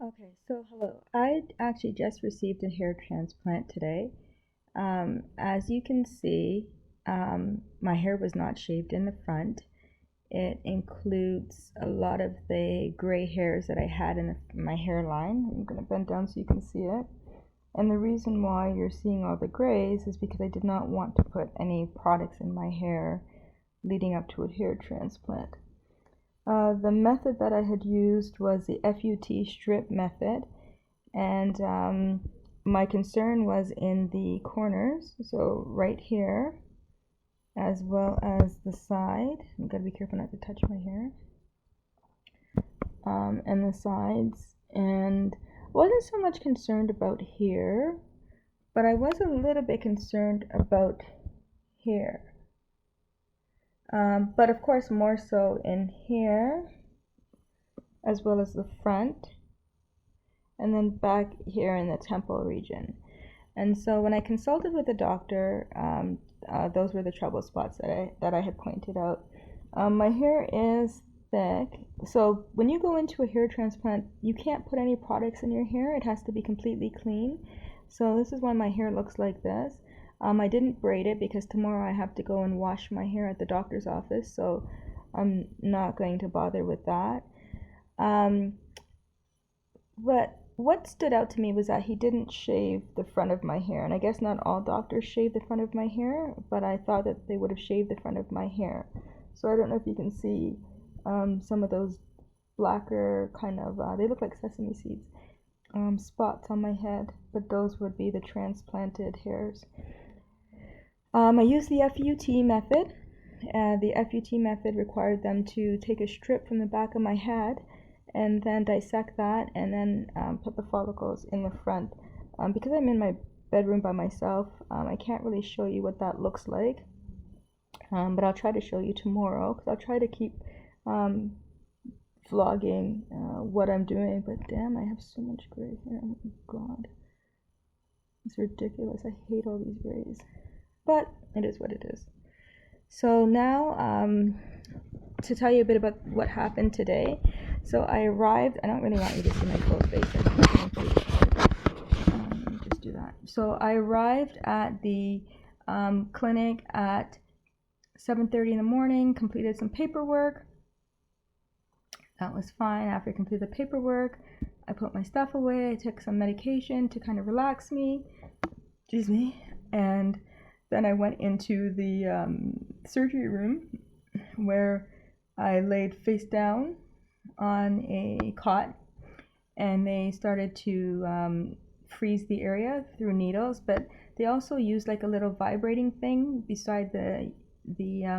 Okay, so hello. I actually just received a hair transplant today. As you can see, my hair was not shaved in the front. It includes a lot of the gray hairs that I had in my hairline. I'm going to bend down so you can see it. And the reason why you're seeing all the grays is because I did not want to put any products in my hair leading up to a hair transplant. The method that I had used was the FUT strip method, and my concern was in the corners, so right here, as well as the side. I've got to be careful not to touch my hair, and the sides. And I wasn't so much concerned about here, but I was a little bit concerned about here. But of course, more so in here, as well as the front, and then back here in the temple region. And so when I consulted with the doctor, those were the trouble spots that I had pointed out. My hair is thick, so when you go into a hair transplant, you can't put any products in your hair. It has to be completely clean. So this is why my hair looks like this. I didn't braid it because tomorrow I have to go and wash my hair at the doctor's office, so I'm not going to bother with that. Um, but what stood out to me was that he didn't shave the front of my hair. And I guess not all doctors shave the front of my hair, but I thought that they would have shaved the front of my hair. So I don't know if you can see some of those blacker kind of, they look like sesame seeds, spots on my head, but those would be the transplanted hairs. I used the FUT method. The FUT method required them to take a strip from the back of my head and then dissect that and then put the follicles in the front. Because I'm in my bedroom by myself, I can't really show you what that looks like, but I'll try to show you tomorrow because I'll try to keep vlogging what I'm doing. But damn, I have so much gray hair. Oh my god, it's ridiculous. I hate all these grays, but it is what it is. So now, to tell you a bit about what happened today. So I arrived. I don't really want you to see my full face. Let me just do that. So I arrived at the clinic at 7:30 in the morning. Completed some paperwork. That was fine. After I completed the paperwork, I put my stuff away. I took some medication to kind of relax me. Excuse me. And then I went into the surgery room where I laid face down on a cot, and they started to freeze the area through needles, but they also used like a little vibrating thing beside the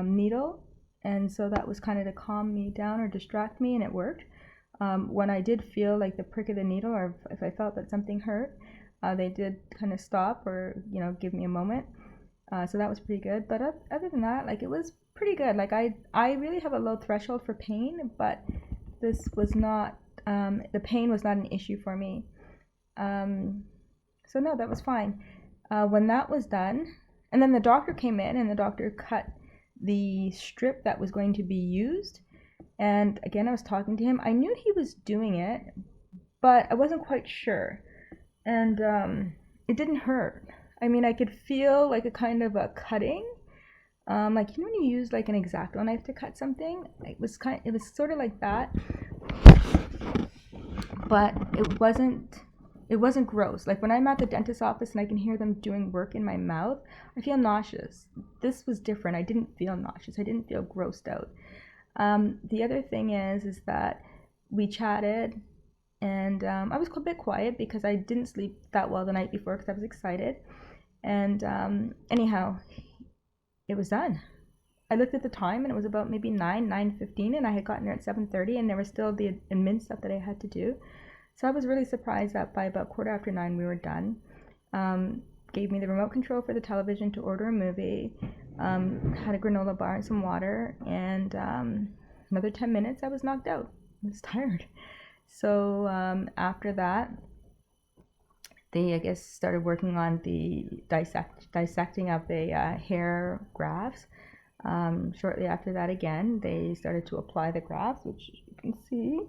needle, and so that was kind of to calm me down or distract me, and it worked. When I did feel like the prick of the needle, or if I felt that something hurt, they did kind of stop or give me a moment. So that was pretty good. But other than that, like, it was pretty good. Like, I really have a low threshold for pain, but this was not, the pain was not an issue for me. So no, that was fine. When that was done, and then the doctor came in and the doctor cut the strip that was going to be used. And again, I was talking to him. I knew he was doing it, but I wasn't quite sure. And it didn't hurt. I mean, I could feel like a kind of a cutting, like when you use like an X-Acto knife to cut something. It was sort of like that, but it wasn't gross. Like when I'm at the dentist's office and I can hear them doing work in my mouth, I feel nauseous. This was different. I didn't feel nauseous. I didn't feel grossed out. The other thing is that we chatted. And I was a bit quiet because I didn't sleep that well the night before because I was excited. And anyhow, it was done. I looked at the time and it was about maybe 9:15, and I had gotten there at 7:30, and there was still the admin stuff that I had to do. So I was really surprised that by about 9:15 we were done. Gave me the remote control for the television to order a movie. Had a granola bar and some water, and another 10 minutes I was knocked out. I was tired. So after that, they, I guess, started working on the dissecting of the hair grafts. Shortly after that, again, they started to apply the grafts, which you can see.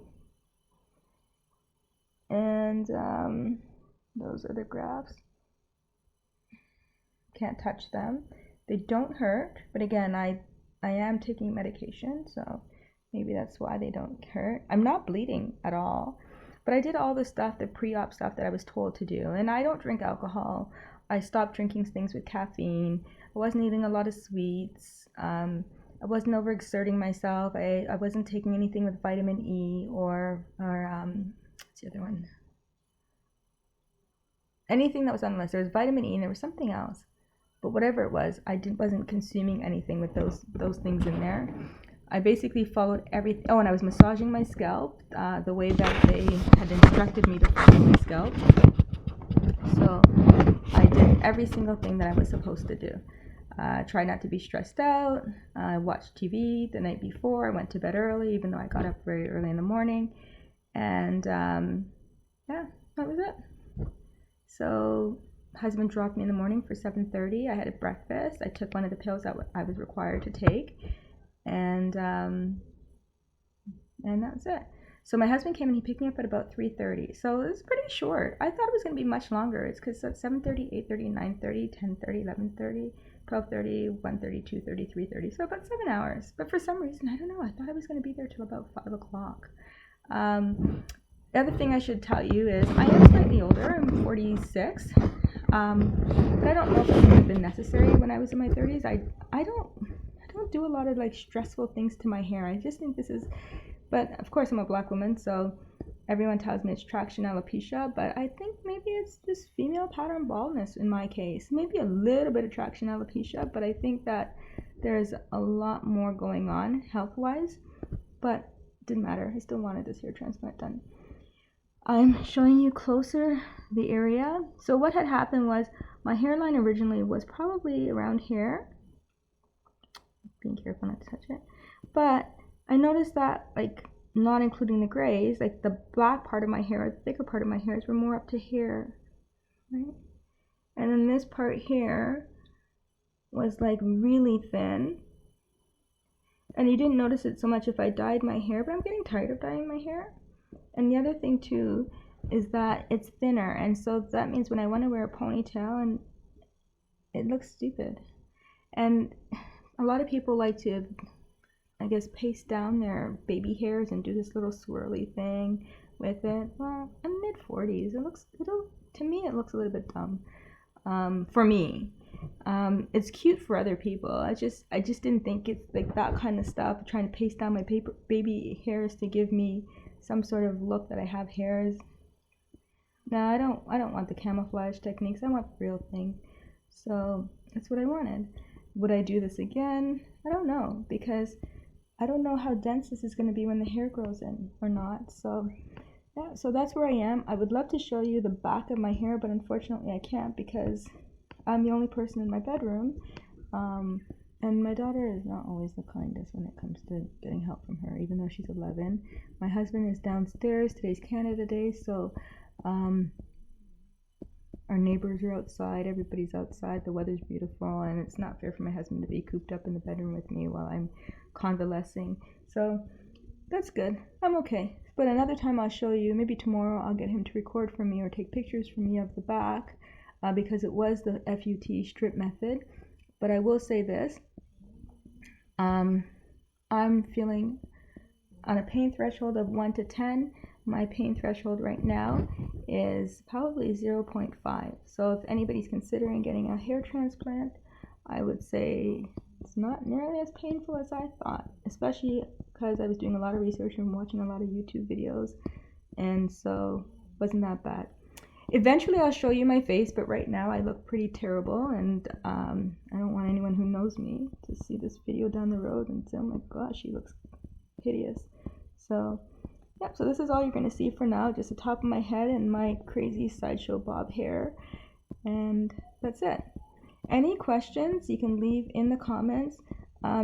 And those are the grafts. Can't touch them. They don't hurt, but again, I am taking medication, so maybe that's why they don't hurt. I'm not bleeding at all, but I did all the stuff, the pre-op stuff that I was told to do, and I don't drink alcohol. I stopped drinking things with caffeine. I wasn't eating a lot of sweets. I wasn't overexerting myself. I wasn't taking anything with vitamin E or what's the other one? Anything that was on the list. There was vitamin E and there was something else. But whatever it was, I wasn't consuming anything with those things in there. I basically followed everything. Oh, and I was massaging my scalp the way that they had instructed me to follow my scalp. So I did every single thing that I was supposed to do. Try not to be stressed out. I watched TV the night before. I went to bed early, even though I got up very early in the morning. And yeah, that was it. So husband dropped me in the morning for 7:30. I had a breakfast. I took one of the pills that I was required to take, and that's it. So my husband came and he picked me up at about 3:30. So it was pretty short. I thought it was going to be much longer. It's because at 7:30, 8:30, 9:30, 10:30, 11:30, 12:30, 1:30, 2:30, 3:30. So about 7 hours. But for some reason, I don't know. I thought I was going to be there till about 5 o'clock. The other thing I should tell you is I am slightly older. I'm 46. But I don't know if it would have been necessary when I was in my 30s. I don't do a lot of like stressful things to my hair. I just think this is, but of course I'm a black woman, so everyone tells me it's traction alopecia, but I think maybe it's just female pattern baldness in my case. Maybe a little bit of traction alopecia, but I think that there's a lot more going on health-wise, but it didn't matter. I still wanted this hair transplant done. I'm showing you closer the area. So what had happened was my hairline originally was probably around here. Being careful not to touch it. But I noticed that, like, not including the grays, like the black part of my hair, the thicker part of my hairs were more up to here, right? And then this part here was like really thin. And you didn't notice it so much if I dyed my hair, but I'm getting tired of dyeing my hair. And the other thing too is that it's thinner, and so that means when I want to wear a ponytail, and it looks stupid. And a lot of people like to, I guess, paste down their baby hairs and do this little swirly thing with it. Well, I'm mid-40s. To me it looks a little bit dumb. For me. It's cute for other people. I just didn't think it's like that kind of stuff, trying to paste down my baby hairs to give me some sort of look that I have hairs. No, I don't want the camouflage techniques. I want the real thing. So that's what I wanted. Would I do this again? I don't know, because I don't know how dense this is going to be when the hair grows in or not. So yeah, so that's where I am. I would love to show you the back of my hair, but unfortunately I can't because I'm the only person in my bedroom. And my daughter is not always the kindest when it comes to getting help from her, even though she's 11. My husband is downstairs. Today's Canada Day, so our neighbors are outside. Everybody's outside. The weather's beautiful, and it's not fair for my husband to be cooped up in the bedroom with me while I'm convalescing. So that's good. I'm okay. But another time I'll show you. Maybe tomorrow I'll get him to record for me or take pictures for me of the back, because it was the FUT strip method. But I will say this. I'm feeling on a pain threshold of 1 to 10. My pain threshold right now is probably 0.5. So if anybody's considering getting a hair transplant, I would say it's not nearly as painful as I thought, especially because I was doing a lot of research and watching a lot of YouTube videos, and so it wasn't that bad. Eventually I'll show you my face, but right now I look pretty terrible, and I don't want anyone who knows me to see this video down the road and say, oh my gosh, she looks hideous. So yeah, so this is all you're going to see for now, just the top of my head and my crazy sideshow bob hair, and that's it. Any questions you can leave in the comments.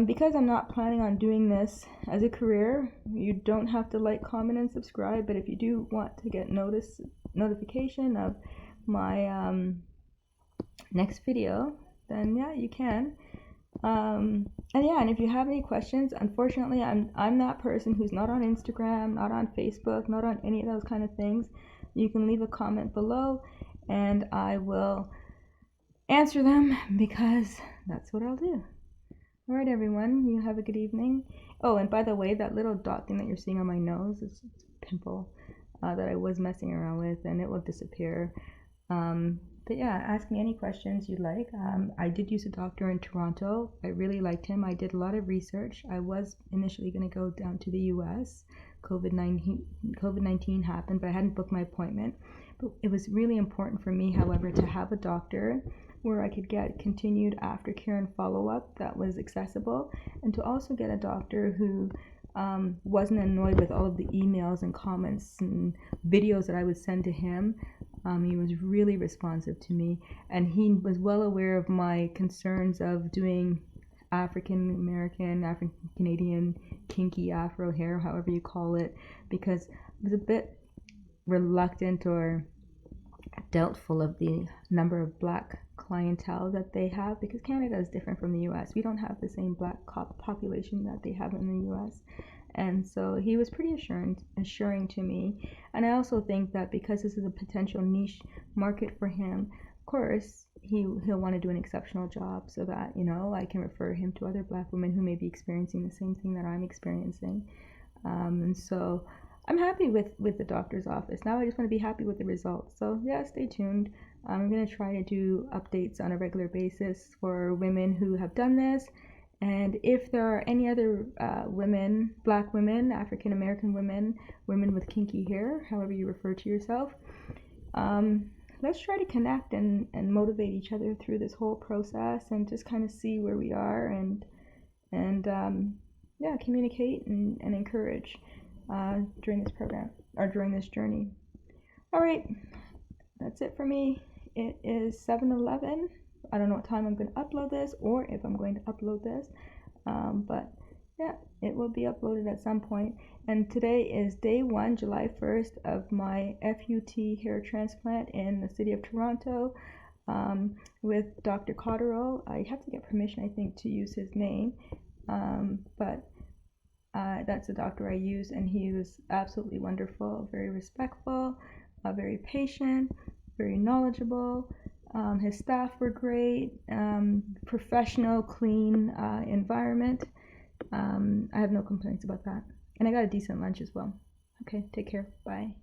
Because I'm not planning on doing this as a career, you don't have to like, comment, and subscribe, but if you do want to get notification of my next video, then yeah, you can. And yeah, and if you have any questions, unfortunately I'm that person who's not on Instagram, not on Facebook, not on any of those kind of things. you can leave a comment below and I will answer them because that's what I'll do. All right, everyone, you have a good evening. Oh, and by the way, that little dot thing that you're seeing on my nose is a pimple that I was messing around with, and it will disappear. But yeah, ask me any questions you'd like. I did use a doctor in Toronto. I really liked him. I did a lot of research. I was initially going to go down to the US. COVID-19 happened, but I hadn't booked my appointment. But it was really important for me, however, to have a doctor where I could get continued aftercare and follow-up that was accessible, and to also get a doctor who wasn't annoyed with all of the emails and comments and videos that I would send to him. He was really responsive to me, and he was well aware of my concerns of doing African American, African Canadian, kinky Afro hair, however you call it, because I was a bit reluctant or doubtful of the number of black clientele that they have, because Canada is different from the US. We don't have the same black population that they have in the US. And so he was pretty assuring to me. And I also think that because this is a potential niche market for him, of course, he'll want to do an exceptional job so that, you know, I can refer him to other black women who may be experiencing the same thing that I'm experiencing. And so I'm happy with the doctor's office. Now I just want to be happy with the results. So yeah, stay tuned. I'm going to try to do updates on a regular basis for women who have done this. And if there are any other women, black women, African American women, women with kinky hair, however you refer to yourself, let's try to connect and motivate each other through this whole process and just kind of see where we are and yeah, communicate and encourage during this program or during this journey. All right, that's it for me. It is 7:11. I don't know what time I'm going to upload this or if I'm going to upload this, but yeah, it will be uploaded at some point. And today is day 1, July 1st, of my FUT hair transplant in the city of Toronto with Dr. Cotterill. I have to get permission, I think, to use his name, but that's the doctor I use, and he was absolutely wonderful, very respectful, very patient, very knowledgeable. His staff were great, professional, clean environment. I have no complaints about that. And I got a decent lunch as well. Okay, take care. Bye.